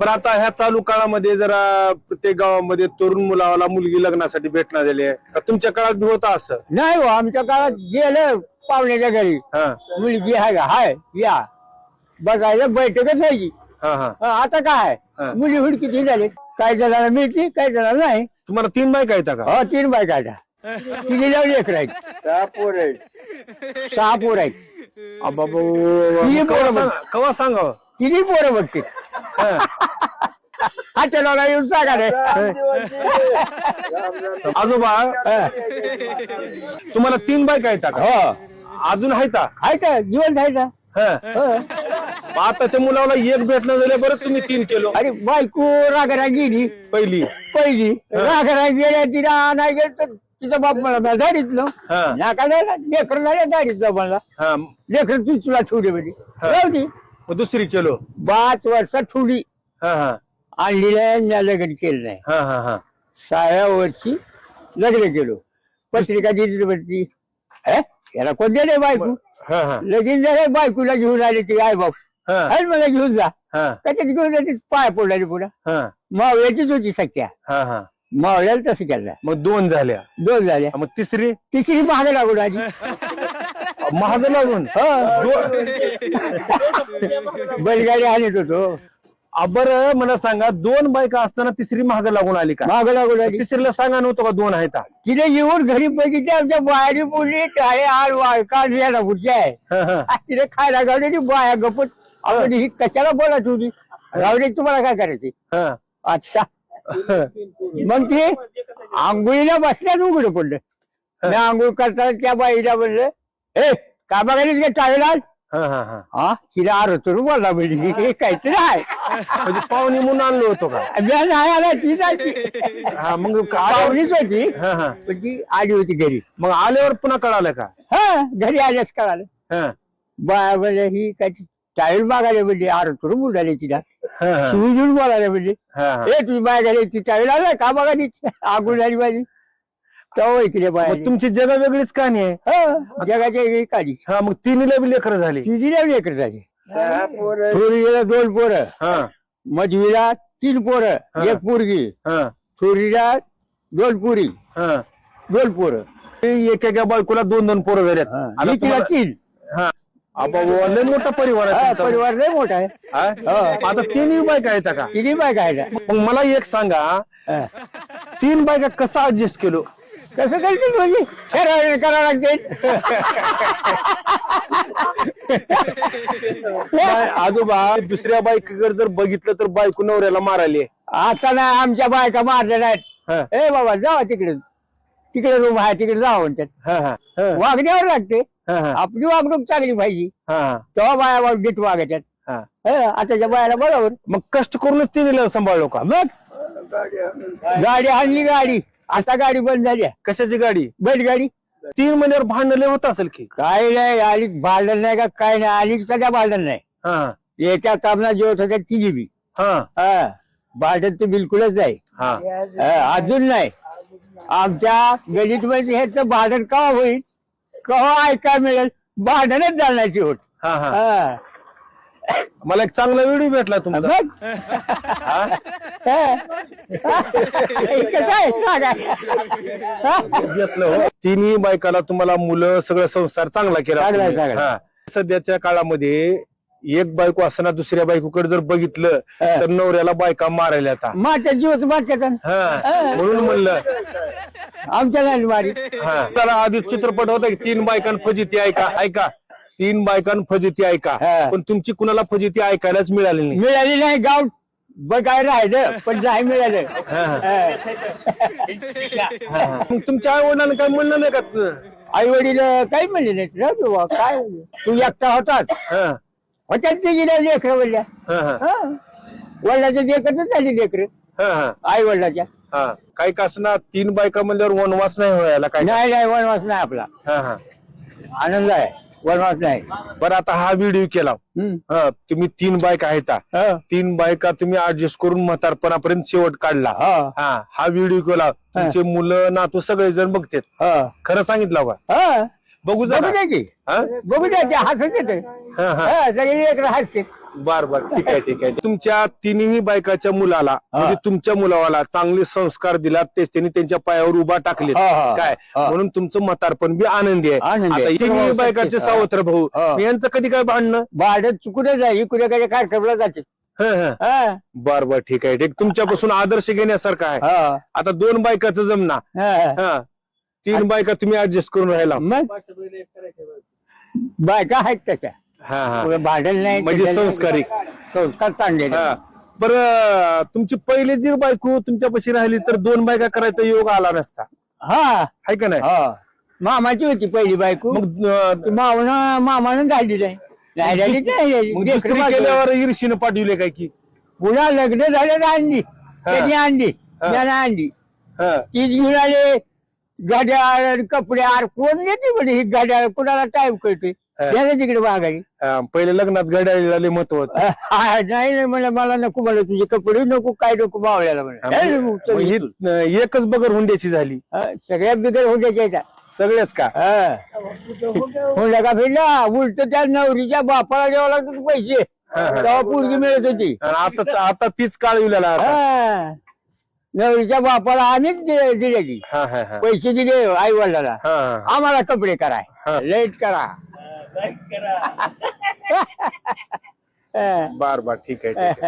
पण आता ह्या चालू काळामध्ये जरा प्रत्येक गावामध्ये तरुण मुलाला मुलगी लग्नासाठी भेटणार झाली आहे का? तुमच्या काळात बी होतं असं? नाही हो, आमच्या काळात गेलं पाहुण्याच्या घरी हा मुलगी आहे का हाय या बघायला बैठकच व्हायची. हा हा. आता काय हा. मुली हुडकीची झाली, काही जणांना मिळते काही जणांना नाही. तुम्हाला 3 बायका आहेत का? हो 3 बायका आहेत, तिने लावली एक राहील 6 पोर आहेत. तिन्ही पोरं बघ, कवा सांगावं? तिन्ही पोरं बघते. हॉटेलला येऊन सांगा रे. आजोबा तुम्हाला 3 बायका आहेत का? हो अजून आहेत का? आहे का जीवन आहे का? आताच्या मुलाला एक भेटणं झालं बरं तुम्ही 3 केलो. अरे बायको रागरा गेली पहिली रागरा गेल्या तिला नाही गेलं तर तिचा बाप मला दाढीतलं हा. नाका लेकर झाल्या दाढीतलं मला हा लेकर तुला ठेवली म्हणजे राहू मग दुसरी केलो. 5 वर्षात ठेवली हा हा आणलेल्या लग्न केलं नाही. हा हा हा 6व्या वर्षी लग्न केलो. पत्रिका दिली वरती याला कोण दिले बायको हा हा लगीन झालं बायकोला घेऊन आले ती आई बाप हा अरे मला घेऊन जा हा त्याच्यात घेऊन जाते पाय पडला पुढे हा मावळ्याचीच होती सख्या हा हा. मावळ्याला तसं केलं. मग 2 झाल्या. 2 झाल्या, मग तिसरी महाग लागून आली. महाग लागून बैलगाडी आणत होतो. बरं मला सांगा 2 बायका असताना तिसरी महाग लागून आली का? महाग लागून आली. तिसरीला सांगा नव्हतं का 2 आहेत? तिने येऊन घरी बघितले आमच्या बाहेरी बोलली टाळे आड वाळका याला पुढची आहे. हा, हा. तिने खायला गावली बाया गपच आपण ही कशाला बोलत होती. रावडे तुम्हाला काय करायचे हा. अच्छा. मग ते आंघोळीला बसल्याच उघड पडलं. मी आंघोळ करताना त्या बाईला म्हणलं ए का बघायला का टाळेला हा, हा, हा. हा तिला आरोचून बोलला म्हणजे काहीतरी आहे म्हणजे पाहुणी म्हणून आणलो होतो का? नाही आला ती जायची हा मग पाहुणीच होती हा हा पण ती आली होती घरी. मग आल्यावर पुन्हा कळालं का? हा घरी आल्याच कळालं. हा बाया म्हणजे ही काय टाईल मागायला म्हणजे आरोचून बोलायला तिला हा, हा. शिवजून बोलायला म्हणजे हा, हा. ए तुझी बाय घाली ती टाईल आला का बघा ती आगून झाली माझी तेव्हा इकडे बाय मग तुमची जगा वेगळीच कहाणी आहे. जगाच्या वेगळी काढी. हा मग तिन्हीला बी लेकरं झाली. तिजीला लेकर झाली. थोरीला 2 पोरं, हा मधवीला 3 पोरं, हा. 1 पोरगी, हा थोरीला 2 पोरी, हा. 2 पोरं. एकेका बायकोला 2-2 पोरं झालेत. आता तिला 3. हा लय मोठा परिवार आहे तुमचा. परिवार लय मोठा आहे. हा? आता 3 बायका आहेत का? तिन्ही बाय काय मग मला एक सांगा 3 बायका कसा ऍडजस्ट केलो? कसं करतील म्हणजे करावं लागते. नाही, आजोबा दुसऱ्या बायकाकडे जर बघितलं तर बायको नवऱ्याला मारायली. आता नाही आमच्या बायका मारल्या हा. नाहीत. ए बाबा जावा तिकडे तिकडे रूम आहे तिकडे जावं म्हणतात. हा, हा, हा, वागण्यावर लागते. हा, हा, आपली वागणूक चांगली पाहिजे हा, तेव्हा बाया नीट वागायच्यात. हा. आताच्या बायाला बरोबर. मग कष्ट करूनच तिने सांभाळलो का? मग गाडी आणली गाडी आता गाडी बंद झाली आहे. कशाची गाडी? बैलगाडी. 3 महिन्यावर भांडण लय होत असेल की? काय नाही आली भांडण नाही का काय नाही आली सध्या भांडण नाही. हा याच्या कामना जेवत होत्या तिघी बी. हा भांडण तर बिलकुलच नाही. अजून नाही. आमच्या गणित मध्ये ह्याचं भांडण केव्हा होईल केव्हा ऐकायला मिळेल भांडणच जाण्याची होत. हा हा मला एक चांगला व्हिडिओ भेटला तुमचा. काय सांगा. घेतलं हो. 3 बायकाला तुम्हाला मुलं सगळं संसार चांगला केला चांगला, तुम्ही. चांगला. हा. सध्याच्या काळामध्ये एक बायको असताना दुसऱ्या बायकोकडे जर बघितलं तर नवऱ्याला बायका मारायला आता. माझ्या जीवच माझ्या म्हणून म्हणलं आमच्या नाही मारी. हा त्याला आधी चित्रपट होता की 3 बायकां फजिती ऐका 3 बायकां फजिती ऐका. पण तुमची कुणाला फजिती ऐकायलाच मिळाली नाही. मिळाली नाही. गाव बघाय राहिलं पण नाही मिळालं. मग तुमच्या आई वडिलांना काय म्हणलं नाही का? आई वडील काही म्हणले नाहीत. राहू दे बुवा, काय तू एकटा होताच हा, होत्या ते गेल्या लेकर वडल्या हा, हा, वडिलाच्या लेकरच झाली लेकर हा, हा, आई वडिलाच्या. हा. काही का असणार 3 बायका म्हणल्यावर वनवास नाही व्हायला काय? नाही नाही वनवास नाही आपला. हा हा आनंद आहे वनवास नाही. बरं आता हा व्हिडिओ केला. तुम्ही 3 बायका आहेत. 3 बायका तुम्ही ऍडजस्ट करून म्हातारपणापर्यंत शेवट काढला. हा व्हिडिओ केला. तुमचे मुलं नातू सगळे जण बघतात. खरं सांगितलं का? बघू बघू द्या की बघू द्या ते हसत येते सगळे एक हसते. बर बर ठीक आहे ठीक आहे. तुमच्या तिन्ही बायकाच्या मुलाला म्हणजे तुमच्या मुलाला चांगले संस्कार दिला तेच त्यांनी त्यांच्या पायावर उभा टाकले काय म्हणून तुमचं म्हातारपण बी आनंदी आहे. आनंदी आता आहे. तिन्ही बायकाचे सावत्र भाऊ यांचं कधी काय भांडणं भाडं कुठे जाईल कुठे काय कार्यक्रमला जाते. बर बर ठीक आहे ठीक. तुमच्यापासून आदर्श घेण्यासारखा आहे. आता 2 बायकाचं जमना हा 3 बायका तुम्ही ऍडजस्ट करून राहिला मग बायका आहेत तशा हा हा भांडण नाही म्हणजे संस्कारिक संस्कार चांगले. बर तुमची पहिली जी बायको तुमच्यापाशी राहिली तर 2 बायका करायचा योग आला नसता हा आहे का नाही. मामाची होती पहिली बायको मग मामानं काढली नाही दुसरी केल्यावर ईर्षीनं पाठवले काय की पुन्हा लग्न झालं आणली त्यांनी आणली त्यानं आणली तीच घेऊन आले गाड्या कपडे आर कोण येते म्हणजे ही गाड्या कोणाला टाइम कळते त्याला तिकडे माघारी. पहिले लग्नात घड्याळीला महत्व होतं. नाही म्हणलं मला नको म्हणलं तुझे कपडे नको काय नको मावळ्याला म्हणलं एकच बगर हुंड्याची झाली सगळ्या बिगर हुंड्याच्या येतात सगळेच का हुंडा का फिरला उलट त्या नवरीच्या बापाला द्यावं लागत पैसे तेव्हा पोरगी मिळत होती. आता तीच काळविल्याला नवरीच्या बापाला आम्हीच दिले की पैसे दिले आई वडिलाला आम्हाला कपडे करा लेट करा. बर बर ठीक आहे ठीक आहे.